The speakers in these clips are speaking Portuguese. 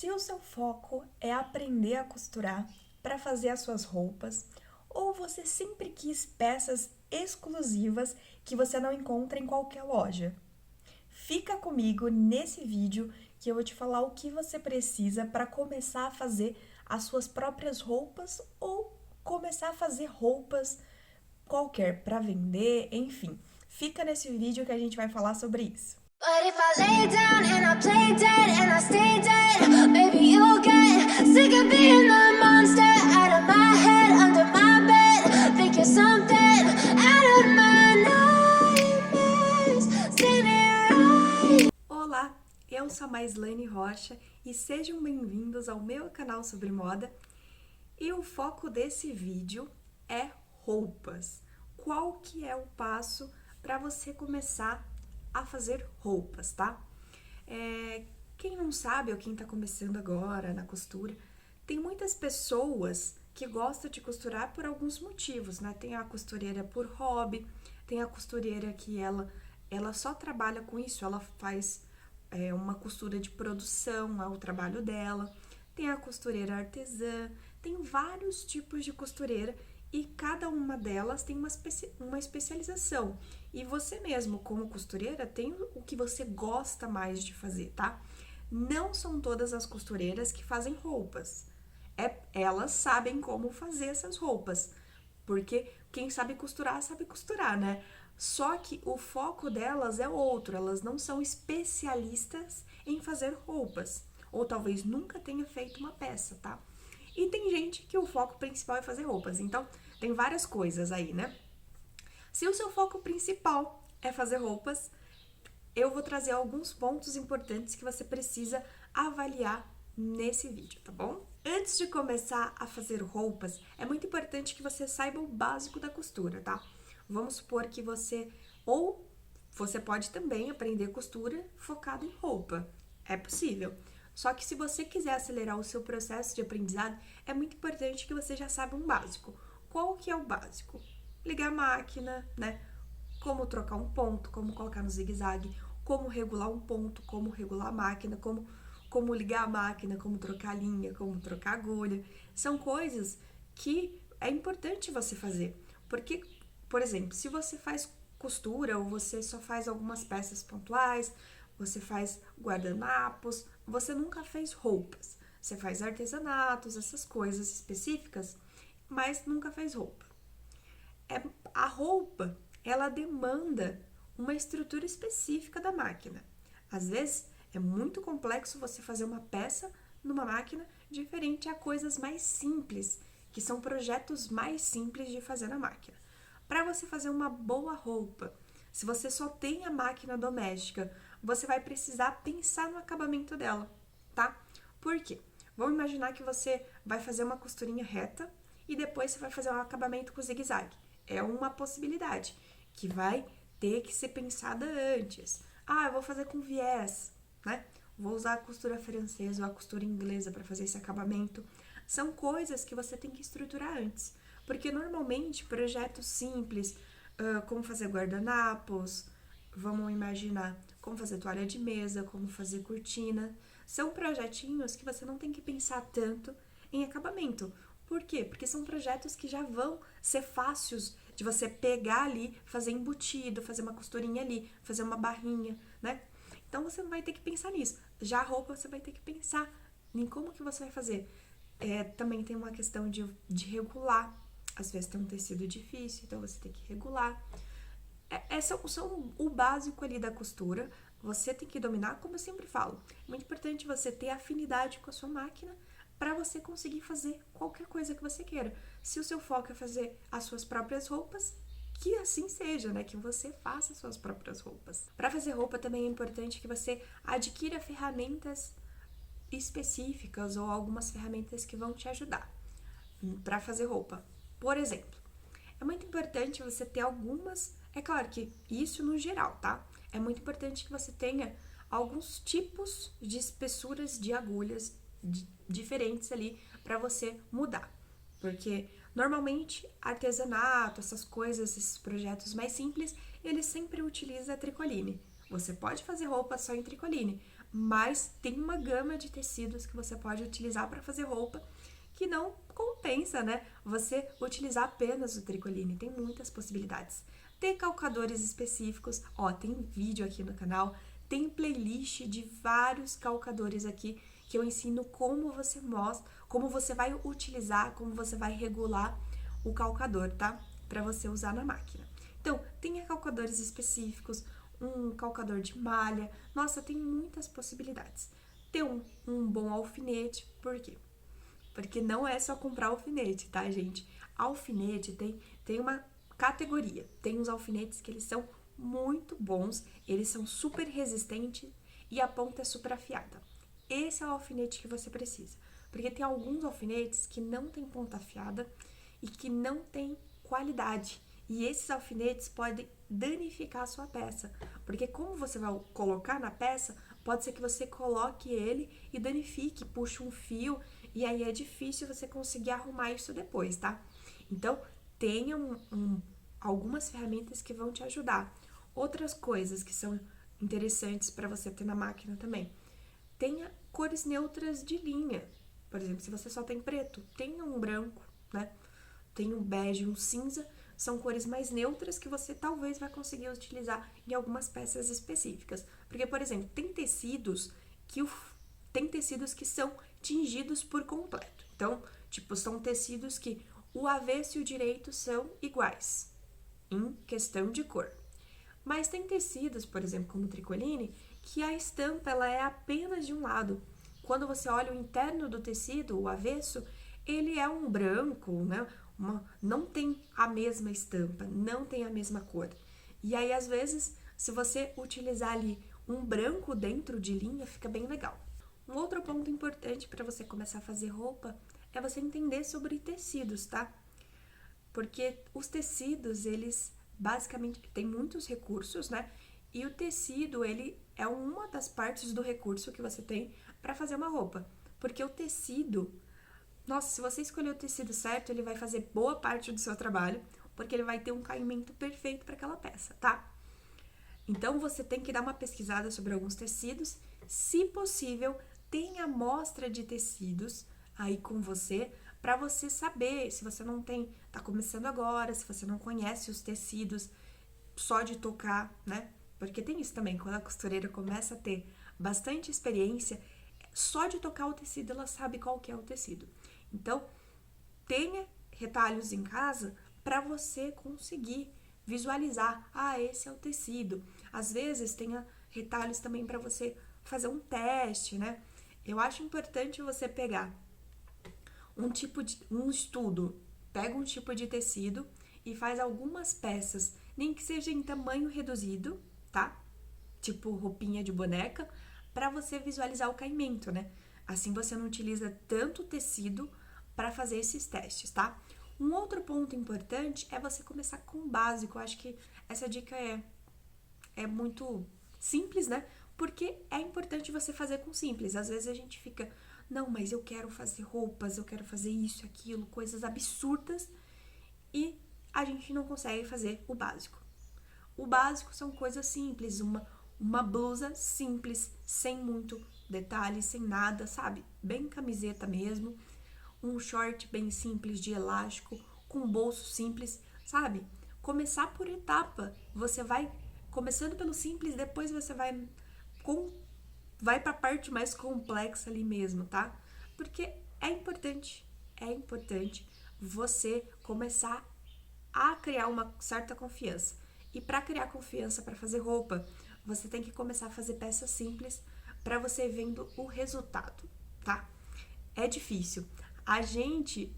Se o seu foco é aprender a costurar para fazer as suas roupas, ou você sempre quis peças exclusivas que você não encontra em qualquer loja, fica comigo nesse vídeo que eu vou te falar o que você precisa para começar a fazer as suas próprias roupas ou começar a fazer roupas qualquer para vender, enfim. Fica nesse vídeo que a gente vai falar sobre isso. But if I lay down and I play dead and I stay dead, maybe you'll get sick of being the monster out of my head, under my bed. Think you're something out of my nightmares. See me right. Olá, eu sou a Maislane Rocha e sejam bem-vindos ao meu canal sobre moda. E o foco desse vídeo é roupas. Qual que é o passo para você começar a fazer roupas, tá? Quem não sabe ou quem tá começando agora na costura, tem muitas pessoas que gostam de costurar por alguns motivos, né? Tem a costureira por hobby, tem a costureira que ela só trabalha com isso, ela faz uma costura de produção, é o trabalho dela. Tem a costureira artesã, tem vários tipos de costureira e cada uma delas tem uma especialização. E você mesmo, como costureira, tem o que você gosta mais de fazer, tá? Não são todas as costureiras que fazem roupas. Elas sabem como fazer essas roupas, porque quem sabe costurar, né? Só que o foco delas é outro, elas não são especialistas em fazer roupas, ou talvez nunca tenha feito uma peça, tá? E tem gente que o foco principal é fazer roupas, então tem várias coisas aí, né? Se o seu foco principal é fazer roupas, eu vou trazer alguns pontos importantes que você precisa avaliar nesse vídeo, tá bom? Antes de começar a fazer roupas, é muito importante que você saiba o básico da costura, tá? Vamos supor que você pode também aprender costura focado em roupa. É possível. Só que se você quiser acelerar o seu processo de aprendizado, é muito importante que você já saiba um básico. Qual que é o básico? Ligar a máquina, né? Como trocar um ponto, como colocar no zigue-zague, como regular um ponto, como regular a máquina, como ligar a máquina, como trocar a linha, como trocar a agulha. São coisas que é importante você fazer. Porque, por exemplo, se você faz costura ou você só faz algumas peças pontuais, você faz guardanapos, você nunca fez roupas. Você faz artesanatos, essas coisas específicas, mas nunca fez roupa. A roupa, ela demanda uma estrutura específica da máquina. Às vezes, é muito complexo você fazer uma peça numa máquina diferente a coisas mais simples, que são projetos mais simples de fazer na máquina. Para você fazer uma boa roupa, se você só tem a máquina doméstica, você vai precisar pensar no acabamento dela, tá? Por quê? Vamos imaginar que você vai fazer uma costurinha reta e depois você vai fazer um acabamento com zigue-zague. É uma possibilidade que vai ter que ser pensada antes. Eu vou fazer com viés, né? Vou usar a costura francesa ou a costura inglesa para fazer esse acabamento. São coisas que você tem que estruturar antes. Porque normalmente projetos simples, como fazer guardanapos, vamos imaginar como fazer toalha de mesa, como fazer cortina, são projetinhos que você não tem que pensar tanto em acabamento. Por quê? Porque são projetos que já vão ser fáceis de você pegar ali, fazer embutido, fazer uma costurinha ali, fazer uma barrinha, né? Então você não vai ter que pensar nisso. Já a roupa você vai ter que pensar em como que você vai fazer. Também tem uma questão de regular. Às vezes tem um tecido difícil, então você tem que regular. São o básico ali da costura. Você tem que dominar, como eu sempre falo. É muito importante você ter afinidade com a sua máquina para você conseguir fazer qualquer coisa que você queira. Se o seu foco é fazer as suas próprias roupas, que assim seja, né? Que você faça as suas próprias roupas. Para fazer roupa também é importante que você adquira ferramentas específicas ou algumas ferramentas que vão te ajudar para fazer roupa. Por exemplo, é muito importante você ter algumas, é claro que isso no geral, tá? É muito importante que você tenha alguns tipos de espessuras de agulhas diferentes ali para você mudar. Porque normalmente artesanato, essas coisas, esses projetos mais simples, eles sempre utilizam a tricoline. Você pode fazer roupa só em tricoline, mas tem uma gama de tecidos que você pode utilizar para fazer roupa que não compensa, né? Você utilizar apenas o tricoline, tem muitas possibilidades. Tem calcadores específicos, ó, tem vídeo aqui no canal, tem playlist de vários calcadores aqui que eu ensino como você mostra, como você vai utilizar, como você vai regular o calcador, tá? Para você usar na máquina. Então, tem calcadores específicos, um calcador de malha, nossa, tem muitas possibilidades. Ter um bom alfinete, por quê? Porque não é só comprar alfinete, tá, gente? Alfinete tem uma categoria. Tem uns alfinetes que eles são muito bons, eles são super resistentes e a ponta é super afiada. Esse é o alfinete que você precisa. Porque tem alguns alfinetes que não tem ponta afiada e que não tem qualidade. E esses alfinetes podem danificar a sua peça. Porque como você vai colocar na peça, pode ser que você coloque ele e danifique, puxe um fio, e aí é difícil você conseguir arrumar isso depois, tá? Então, tenha algumas ferramentas que vão te ajudar. Outras coisas que são interessantes para você ter na máquina também. Tenha cores neutras de linha. Por exemplo, se você só tem preto, tenha um branco, né? Tenha um bege, um cinza. São cores mais neutras que você talvez vai conseguir utilizar em algumas peças específicas. Porque, por exemplo, tem tecidos que são tingidos por completo. Então, tipo, são tecidos que o avesso e o direito são iguais em questão de cor. Mas tem tecidos, por exemplo, como o tricoline, que a estampa ela é apenas de um lado. Quando você olha o interno do tecido, o avesso, ele é um branco, né? Não tem a mesma estampa, não tem a mesma cor. E aí, às vezes, se você utilizar ali um branco dentro de linha, fica bem legal. Um outro ponto importante para você começar a fazer roupa é você entender sobre tecidos, tá? Porque os tecidos, eles basicamente têm muitos recursos, né? E o tecido, ele é uma das partes do recurso que você tem para fazer uma roupa. Porque o tecido, nossa, se você escolher o tecido certo, ele vai fazer boa parte do seu trabalho, porque ele vai ter um caimento perfeito para aquela peça, tá? Então, você tem que dar uma pesquisada sobre alguns tecidos. Se possível, tenha amostra de tecidos aí com você, para você saber se você não tem, tá começando agora, se você não conhece os tecidos só de tocar, né? Porque tem isso também, quando a costureira começa a ter bastante experiência, só de tocar o tecido ela sabe qual que é o tecido. Então, tenha retalhos em casa para você conseguir visualizar, esse é o tecido. Às vezes tenha retalhos também para você fazer um teste, né? Eu acho importante você pegar um estudo, pega um tipo de tecido e faz algumas peças, nem que seja em tamanho reduzido, tá? Tipo roupinha de boneca, para você visualizar o caimento, né? Assim você não utiliza tanto tecido para fazer esses testes, tá? Um outro ponto importante é você começar com o básico. Eu acho que essa dica é muito simples, né? Porque é importante você fazer com simples. Às vezes a gente fica, não, mas eu quero fazer roupas, eu quero fazer isso, aquilo, coisas absurdas, e a gente não consegue fazer o básico. O básico são coisas simples, uma blusa simples, sem muito detalhe, sem nada, sabe? Bem camiseta mesmo. Um short bem simples de elástico, com um bolso simples, sabe? Começar por etapa. Você vai começando pelo simples, depois você vai para a parte mais complexa ali mesmo, tá? Porque é importante você começar a criar uma certa confiança. E para criar confiança para fazer roupa, você tem que começar a fazer peças simples para você ir vendo o resultado, tá? É difícil. A gente,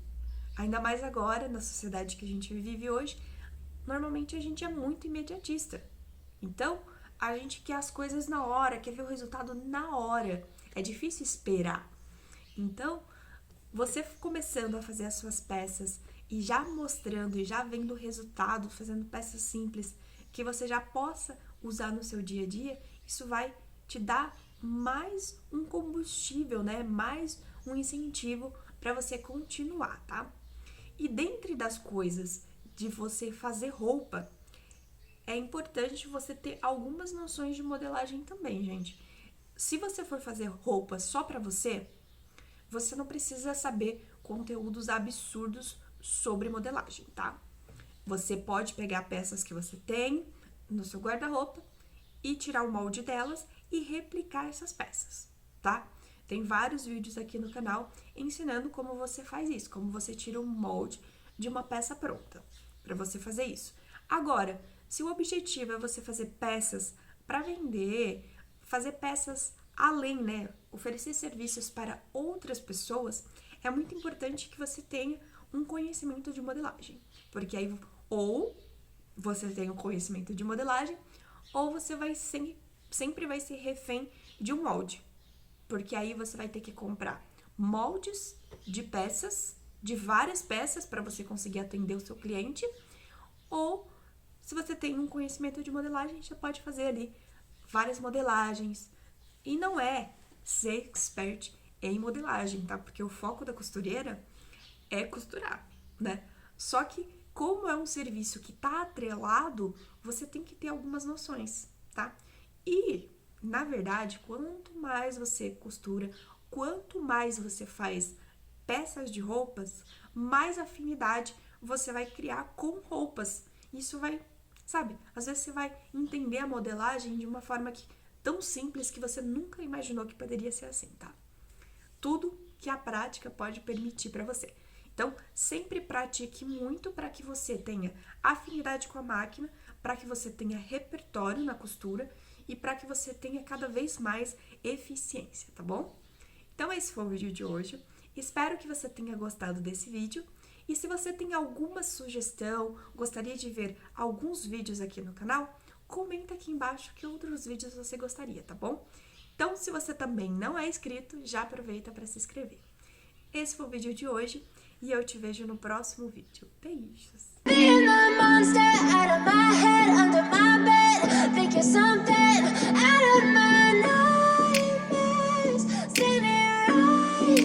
ainda mais agora, na sociedade que a gente vive hoje, normalmente a gente é muito imediatista. Então, a gente quer as coisas na hora, quer ver o resultado na hora. É difícil esperar. Então, você começando a fazer as suas peças e já mostrando e já vendo o resultado, fazendo peças simples, que você já possa usar no seu dia a dia, isso vai te dar mais um combustível, né? Mais um incentivo para você continuar, tá? E dentre das coisas de você fazer roupa, é importante você ter algumas noções de modelagem também, gente. se você for fazer roupa só pra você, você não precisa saber conteúdos absurdos sobre modelagem, tá? Você pode pegar peças que você tem no seu guarda-roupa e tirar o molde delas e replicar essas peças, tá? Tem vários vídeos aqui no canal ensinando como você faz isso, como você tira um molde de uma peça pronta para você fazer isso. Agora, se o objetivo é você fazer peças para vender, fazer peças além, né, oferecer serviços para outras pessoas, é muito importante que você tenha um conhecimento de modelagem, porque aí ou você tem um conhecimento de modelagem, ou você sempre vai ser refém de um molde, porque aí você vai ter que comprar moldes de peças, de várias peças para você conseguir atender o seu cliente, ou se você tem um conhecimento de modelagem, você pode fazer ali várias modelagens. E não é ser expert em modelagem, tá? Porque o foco da costureira é costurar, né? Só que, como é um serviço que tá atrelado, você tem que ter algumas noções, tá? E, na verdade, quanto mais você costura, quanto mais você faz peças de roupas, mais afinidade você vai criar com roupas. Isso vai, sabe? Às vezes você vai entender a modelagem de uma forma tão simples que você nunca imaginou que poderia ser assim, tá? Tudo que a prática pode permitir para você. Então, sempre pratique muito para que você tenha afinidade com a máquina, para que você tenha repertório na costura e para que você tenha cada vez mais eficiência, tá bom? Então, esse foi o vídeo de hoje. Espero que você tenha gostado desse vídeo. E se você tem alguma sugestão, gostaria de ver alguns vídeos aqui no canal, comenta aqui embaixo que outros vídeos você gostaria, tá bom? Então, se você também não é inscrito, já aproveita para se inscrever. Esse foi o vídeo de hoje e eu te vejo no próximo vídeo. Beijos! Being the monster out of my